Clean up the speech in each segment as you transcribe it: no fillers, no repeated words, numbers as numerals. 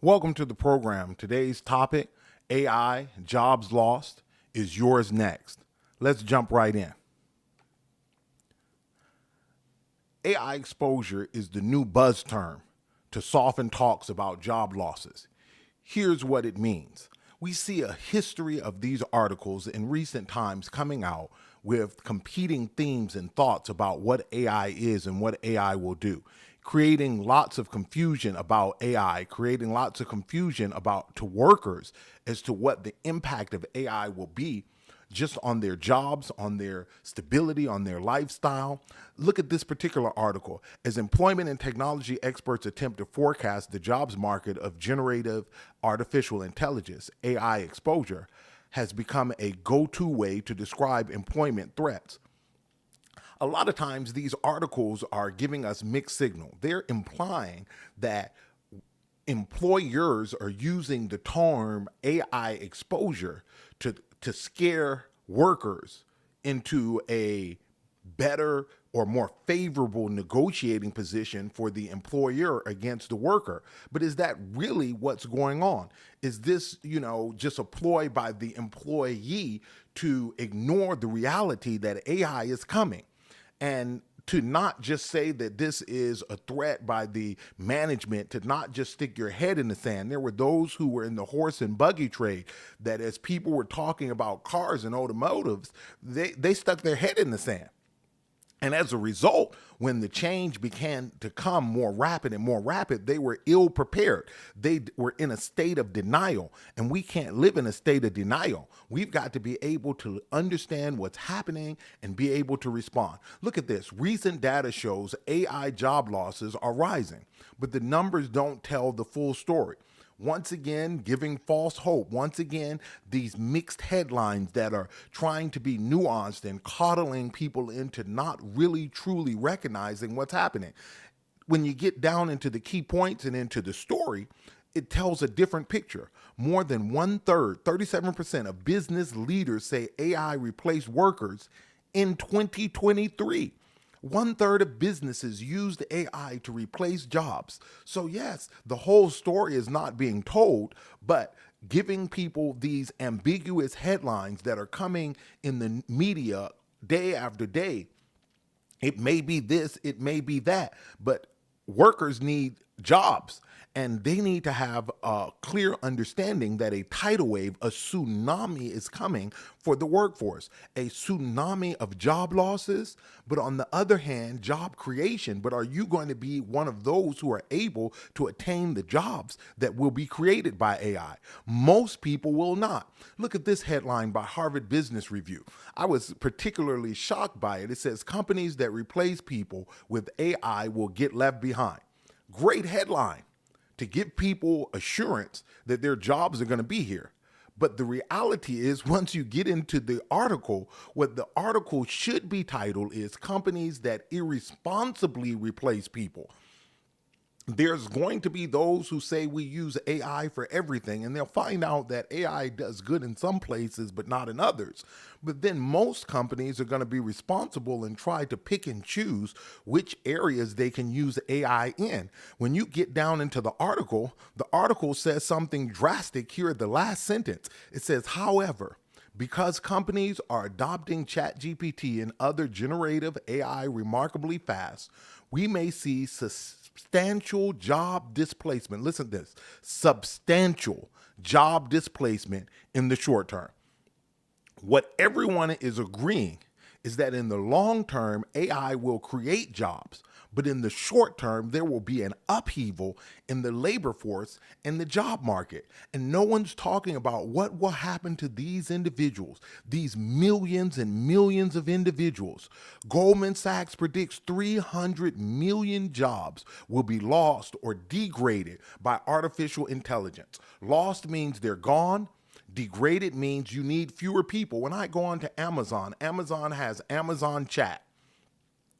Welcome to the program. Today's topic, AI, jobs lost, is yours next. Let's jump right in. AI exposure is the new buzz term to soften talks about job losses. Here's what it means. We see a history of these articles in recent times coming out with competing themes and thoughts about what AI is and what AI will do, creating lots of confusion about AI, creating lots of confusion about to workers as to what the impact of AI will be just on their jobs, on their stability, on their lifestyle. Look at this particular article. As employment and technology experts attempt to forecast the jobs market of generative artificial intelligence, AI exposure has become a go-to way to describe employment threats. A lot of times these articles are giving us mixed signal. They're implying that employers are using the term AI exposure to scare workers into a better or more favorable negotiating position for the employer against the worker. But is that really what's going on? Is this, just a ploy by the employee to ignore the reality that AI is coming? And to not just say that this is a threat by the management, to not just stick your head in the sand. There were those who were in the horse and buggy trade that as people were talking about cars and automotives, they stuck their head in the sand. And as a result, when the change began to come more rapid and more rapid, they were ill prepared. They were in a state of denial, and we can't live in a state of denial. We've got to be able to understand what's happening and be able to respond. Look at this. Recent data shows AI job losses are rising, but the numbers don't tell the full story. Once again, giving false hope. Once again, these mixed headlines that are trying to be nuanced and coddling people into not really truly recognizing what's happening. When you get down into the key points and into the story, it tells a different picture. More than 1/3, 37% of business leaders say AI replaced workers in 2023. 1/3 of businesses used AI to replace jobs. So yes, the whole story is not being told, but giving people these ambiguous headlines that are coming in the media day after day. It may be this, it may be that, but workers need jobs, and they need to have a clear understanding that a tidal wave, a tsunami is coming for the workforce, a tsunami of job losses, but on the other hand, job creation. But are you going to be one of those who are able to attain the jobs that will be created by AI? Most people will not. Look at this headline by Harvard Business Review. I was particularly shocked by it. It says companies that replace people with AI will get left behind. Great headline to give people assurance that their jobs are going to be here. But the reality is, once you get into the article, what the article should be titled is Companies That Irresponsibly Replace People. There's going to be those who say we use AI for everything, and they'll find out that AI does good in some places, but not in others. But then most companies are going to be responsible and try to pick and choose which areas they can use AI in. When you get down into the article says something drastic here at the last sentence. It says, however, because companies are adopting ChatGPT and other generative AI remarkably fast, we may see substantial job displacement. Listen to this, substantial job displacement in the short term. What everyone is agreeing is that in the long term, AI will create jobs, but in the short term, there will be an upheaval in the labor force and the job market. And no one's talking about what will happen to these individuals, these millions and millions of individuals. Goldman Sachs predicts 300 million jobs will be lost or degraded by artificial intelligence. Lost means they're gone. Degraded means you need fewer people. When I go on to Amazon, Amazon has Amazon Chat.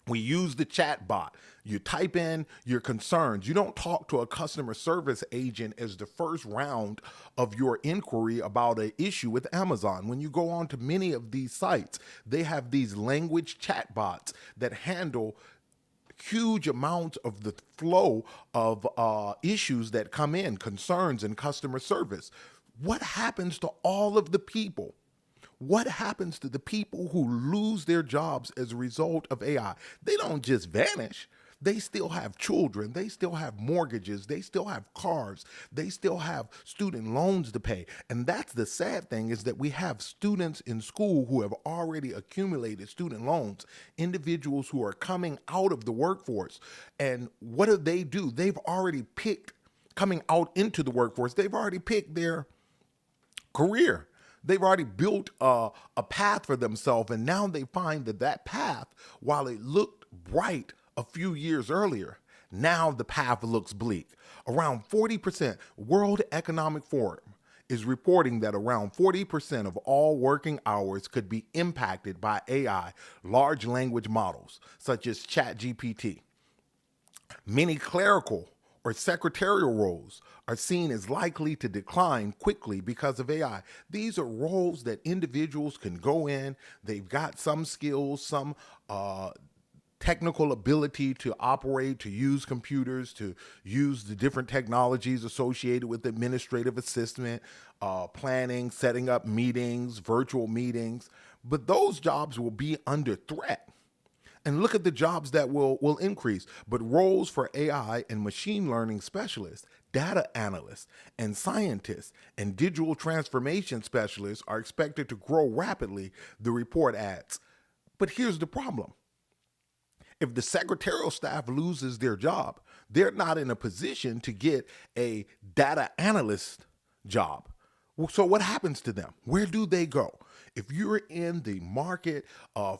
We use the chat bot. You type in your concerns. You don't talk to a customer service agent as the first round of your inquiry about an issue with Amazon. When you go on to many of these sites, they have these language chat bots that handle huge amounts of the flow of issues that come in, concerns and customer service. What happens to all of the people? What happens to the people who lose their jobs as a result of AI? They don't just vanish. They still have children. They still have mortgages. They still have cars. They still have student loans to pay. And that's the sad thing, is that we have students in school who have already accumulated student loans, individuals who are coming out of the workforce. And what do? They've already picked, coming out into the workforce, they've already picked their career. They've already built a path for themselves, and now they find that that path, while it looked bright a few years earlier, now the path looks bleak. Around 40%, World Economic Forum is reporting that around 40% of all working hours could be impacted by AI, large language models, such as ChatGPT. Many clerical or secretarial roles are seen as likely to decline quickly because of AI. These are roles that individuals can go in, they've got some skills, some technical ability to operate, to use computers, to use the different technologies associated with administrative assistant, planning, setting up meetings, virtual meetings, but those jobs will be under threat. And look at the jobs that will increase. But roles for AI and machine learning specialists, data analysts, and scientists, and digital transformation specialists are expected to grow rapidly, the report adds. But here's the problem. If the secretarial staff loses their job, they're not in a position to get a data analyst job. So what happens to them? Where do they go? If you're in the market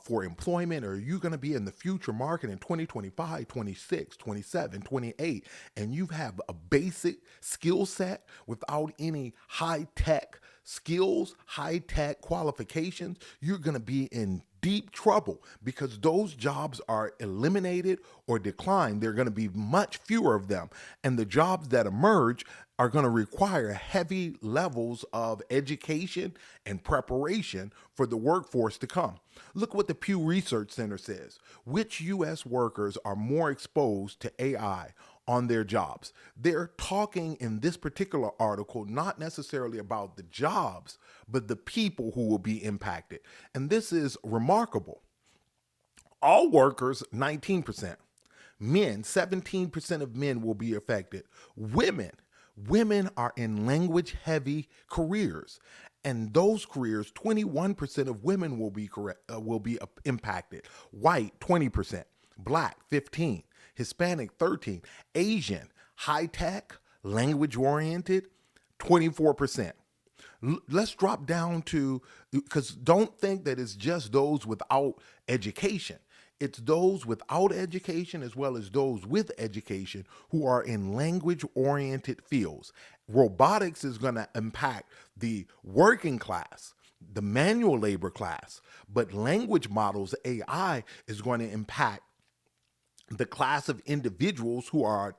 for employment, or you're going to be in the future market in 2025, 26, 27, 28, and you have a basic skill set without any high-tech skills, high-tech qualifications, you're going to be in deep trouble, because those jobs are eliminated or declined. There are going to be much fewer of them. And the jobs that emerge are going to require heavy levels of education and preparation for the workforce to come. Look what the Pew Research Center says. Which U.S. workers are more exposed to AI on their jobs? They're talking in this particular article not necessarily about the jobs, but the people who will be impacted. And this is remarkable. All workers, 19%. Men, 17% of men will be affected. Women are in language-heavy careers, and those careers, 21% of women will be impacted. White, 20%. Black, 15%. Hispanic, 13%. Asian, high-tech, language-oriented, 24%. Let's drop down to, because don't think that it's just those without education. It's those without education as well as those with education who are in language-oriented fields. Robotics is going to impact the working class, the manual labor class, but language models, AI, is going to impact the class of individuals who are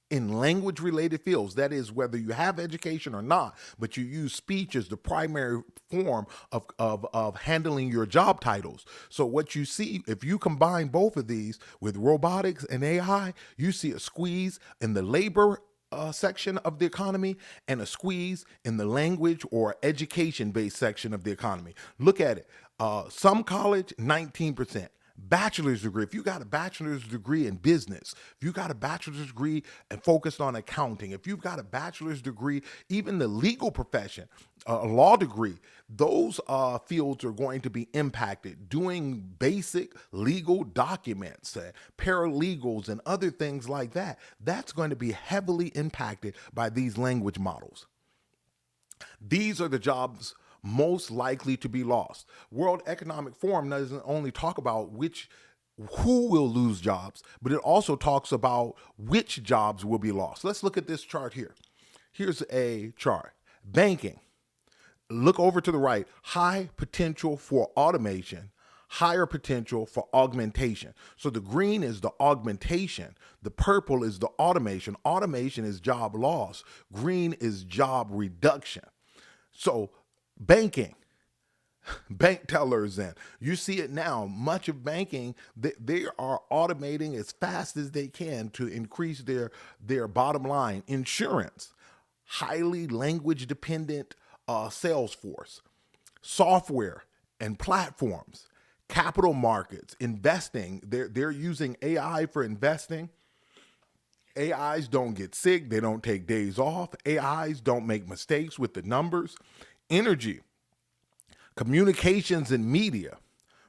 in language-related fields. That is, whether you have education or not, but you use speech as the primary form of handling your job titles. So what you see, if you combine both of these with robotics and AI, you see a squeeze in the labor section of the economy and a squeeze in the language or education-based section of the economy. Look at it. Some college, 19%. Bachelor's degree, if you got a bachelor's degree in business, if you got a bachelor's degree and focused on accounting, if you've got a bachelor's degree, even the legal profession, a law degree, those fields are going to be impacted. Doing basic legal documents, paralegals, and other things like that, that's going to be heavily impacted by these language models. These are the jobs most likely to be lost. World Economic Forum doesn't only talk about who will lose jobs, but it also talks about which jobs will be lost. Let's look at this chart here. Here's a chart. Banking. Look over to the right. High potential for automation, higher potential for augmentation. So the green is the augmentation. The purple is the automation. Automation is job loss. Green is job reduction. So banking, bank tellers, and you see it now. Much of banking, they are automating as fast as they can to increase their bottom line. Insurance, highly language dependent sales force, software and platforms, capital markets, investing. They're using AI for investing. AIs don't get sick, they don't take days off. AIs don't make mistakes with the numbers. Energy, communications and media,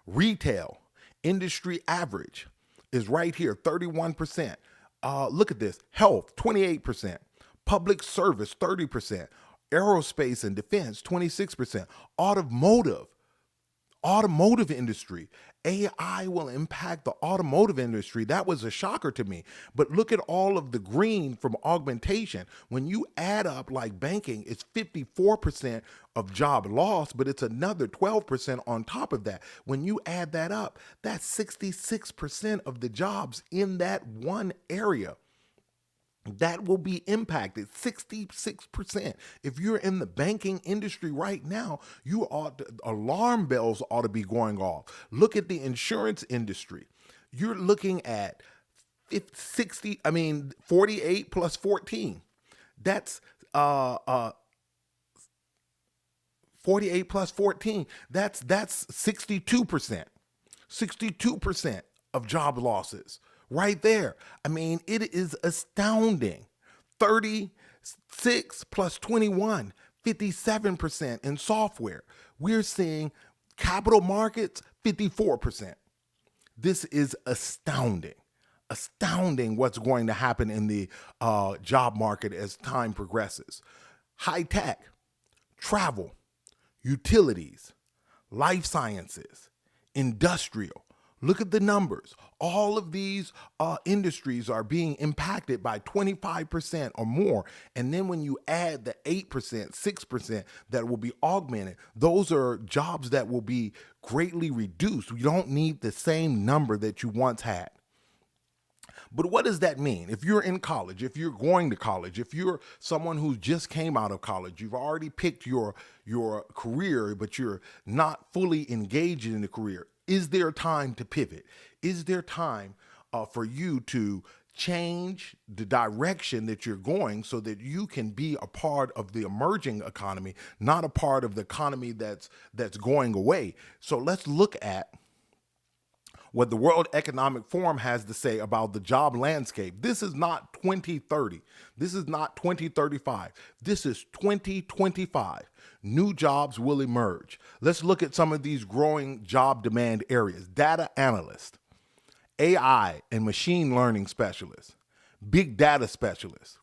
retail, industry average is right here, 31%. Look at this: health, 28%, public service, 30%, aerospace and defense, 26%, automotive industry. AI will impact the automotive industry. That was a shocker to me. But look at all of the green from augmentation. When you add up like banking, it's 54% of job loss, but it's another 12% on top of that. When you add that up, that's 66% of the jobs in that one area that will be impacted. 66%. If you're in the banking industry right now, alarm bells ought to be going off. Look at the insurance industry. You're looking at 48 plus 14. That's 48 plus 14. That's 62%. 62% of job losses right there. I mean, it is astounding. 36 plus 21, 57% in software. We're seeing capital markets, 54%. This is astounding. Astounding what's going to happen in the job market as time progresses. High tech, travel, utilities, life sciences, industrial. Look at the numbers. All of these industries are being impacted by 25% or more. And then when you add the 8%, 6% that will be augmented, those are jobs that will be greatly reduced. You don't need the same number that you once had. But what does that mean? If you're in college, if you're going to college, if you're someone who just came out of college, you've already picked your career, but you're not fully engaged in the career, is there time to pivot? Is there time for you to change the direction that you're going so that you can be a part of the emerging economy, not a part of the economy that's going away? So let's look at what the World Economic Forum has to say about the job landscape. This is not 2030. This is not 2035. This is 2025. New jobs will emerge. Let's look at some of these growing job demand areas. Data analyst, AI and machine learning specialist, big data specialist,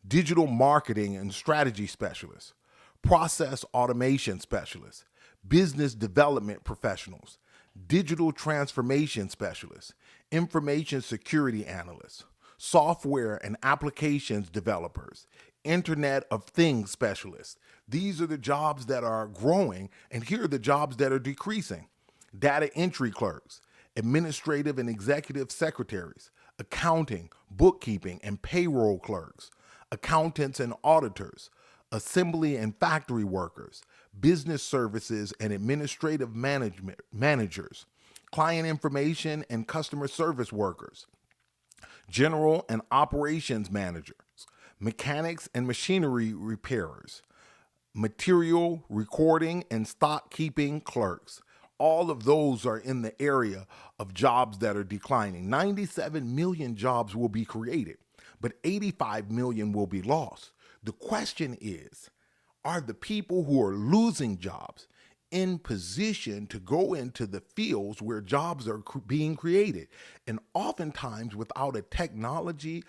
digital marketing and strategy specialist, process automation specialist, business development professionals, digital transformation specialists, information security analysts, software and applications developers, Internet of Things specialists. These are the jobs that are growing, and here are the jobs that are decreasing. Data entry clerks, administrative and executive secretaries, accounting, bookkeeping, and payroll clerks, accountants and auditors, assembly and factory workers, business services and administrative managers, client information and customer service workers, general and operations managers, mechanics and machinery repairers, material recording and stock keeping clerks. All of those are in the area of jobs that are declining. 97 million jobs will be created, but 85 million will be lost. The question is, are the people who are losing jobs in position to go into the fields where jobs are being created? And oftentimes without a technology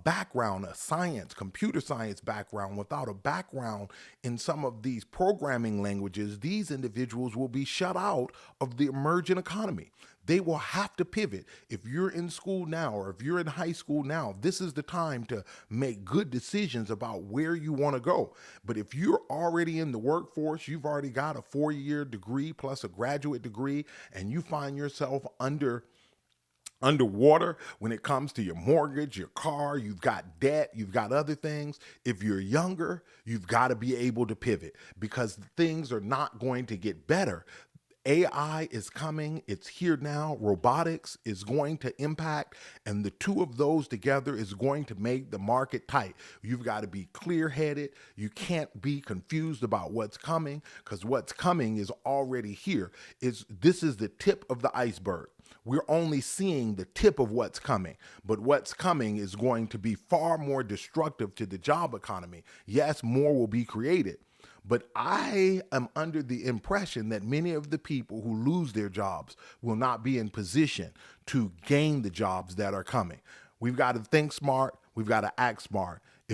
background, a science, computer science background, without a background in some of these programming languages, these individuals will be shut out of the emerging economy. They will have to pivot. If you're in school now, or if you're in high school now, this is the time to make good decisions about where you want to go. But if you're already in the workforce, you've already got a 4-year degree plus a graduate degree, and you find yourself under underwater when it comes to your mortgage, your car, you've got debt, you've got other things. If you're younger, you've got to be able to pivot because things are not going to get better. AI is coming, it's here now. Robotics is going to impact, and the two of those together is going to make the market tight. You've got to be clear headed. You can't be confused about what's coming because what's coming is already here. This is the tip of the iceberg. We're only seeing the tip of what's coming, but what's coming is going to be far more destructive to the job economy. Yes, more will be created, but I am under the impression that many of the people who lose their jobs will not be in position to gain the jobs that are coming. We've got to think smart, we've got to act smart,